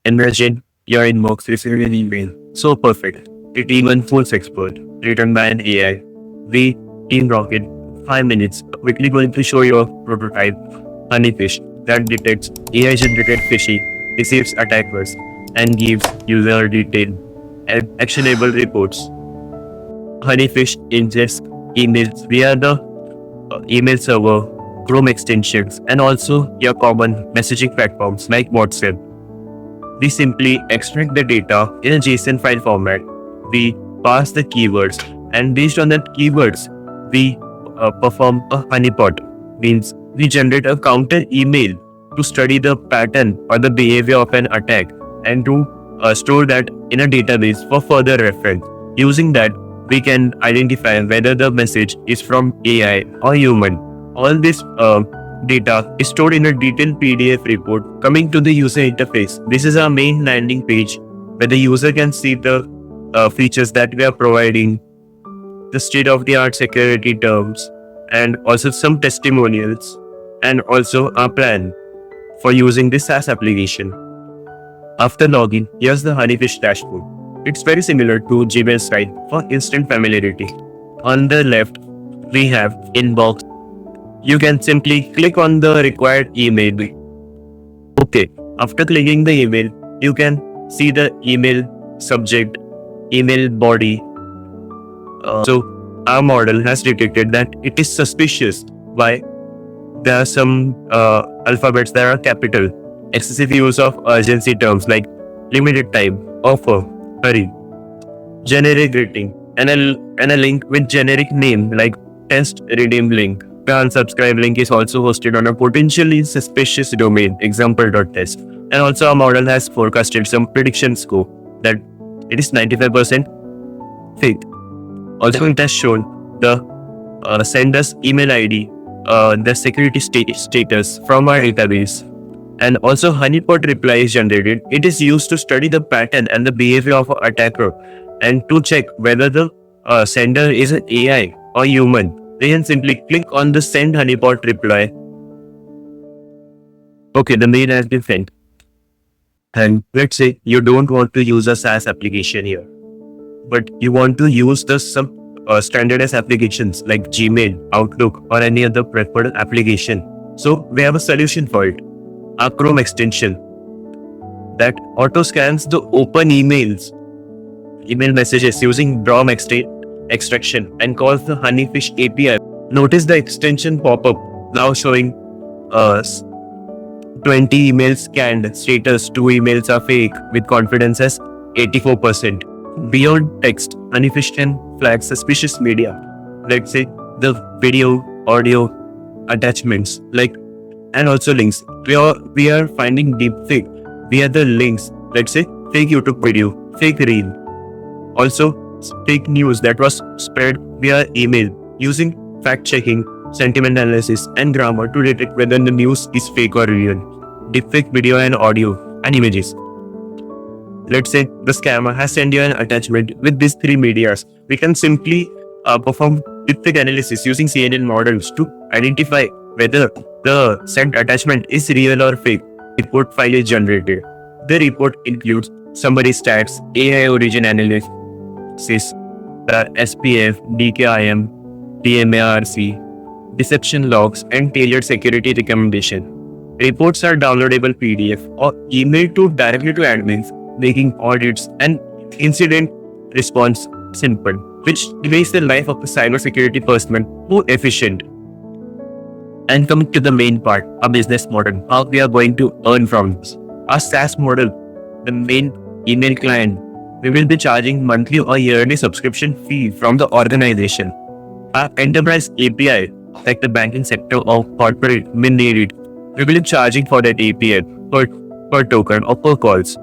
Imagine your inbox receiving an email so perfect, it even fools expert, written by an AI. We, Team Rocket, 5 minutes, quickly going to show your prototype, Honeyfish, that detects AI generated phishing, receives attackers, and gives user detailed and actionable reports. Honeyfish ingests emails via the email server, Chrome extensions, and also your common messaging platforms like WhatsApp. We simply extract the data in a JSON file format. We pass the keywords, and based on that keywords, we perform a honeypot. Means we generate a counter email to study the pattern or the behavior of an attack, and to store that in a database for further reference. Using that, we can identify whether the message is from AI or human. All this data is stored in a detailed PDF report coming to the user interface. This is our main landing page where the user can see the features that we are providing, the state of the art security terms, and also some testimonials, and also our plan for using this SaaS application. After login, here's the Honeyfish dashboard. It's very similar to Gmail site for instant familiarity. On the left, we have inbox. You can simply click on the required email. Okay, after clicking the email, you can see the email subject, email body. So our model has detected that it is suspicious. Why? There are some alphabets that are capital, excessive use of urgency terms like limited time, offer, hurry, generic greeting, and a link with generic name like test redeem link. The unsubscribe link is also hosted on a potentially suspicious domain, example.test. And also our model has forecasted some prediction score that it is 95% fake. Also it has shown the sender's email ID, the security status from our database. And also honeypot reply is generated. It is used to study the pattern and the behavior of an attacker and to check whether the sender is an AI or human. They can simply click on the send honeypot reply. Okay, the mail has been sent. And let's say you don't want to use a SaaS application here, but you want to use some standardized applications like Gmail, Outlook, or any other preferred application. So we have a solution for it. Our Chrome extension that auto scans the open email messages using DOM extraction and calls the Honeyfish API. Notice the extension pop-up now showing 20 emails scanned, status 2 emails are fake with confidence as 84%. Beyond text, Honeyfish can flag suspicious media. Let's say the video, audio, attachments, and also links. We are finding deepfake via the links. Let's say fake YouTube video, fake reel. Also fake news that was spread via email using fact checking, sentiment analysis, and grammar to detect whether the news is fake or real. Deepfake video and audio and images. Let's say the scammer has sent you an attachment with these 3 medias. We can simply perform deepfake analysis using CNN models to identify whether the sent attachment is real or fake. Report file is generated. The report includes summary stats, AI origin analysis, SPF, DKIM, DMARC, deception logs, and tailored security recommendation. Reports are downloadable PDF or emailed directly to admins, making audits and incident response simple, which makes the life of a cybersecurity person more efficient. And coming to the main part, our business model, how we are going to earn from this. Our SaaS model, the main email client, we will be charging monthly or yearly subscription fee from the organization. Our enterprise API, like the banking sector or corporate may need it, we will be charging for that API per token or per calls.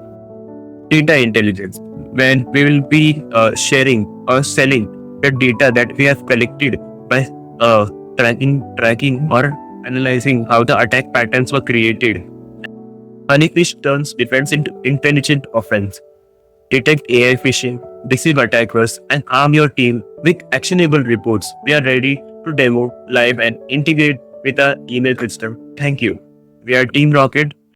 Data intelligence, when we will be sharing or selling the data that we have collected by tracking or analyzing how the attack patterns were created. Honeyfish turns defense into intelligent offense. Detect AI phishing, deceive attackers, and arm your team with actionable reports. We are ready to demo, live, and integrate with our email system. Thank you. We are Team Rocket,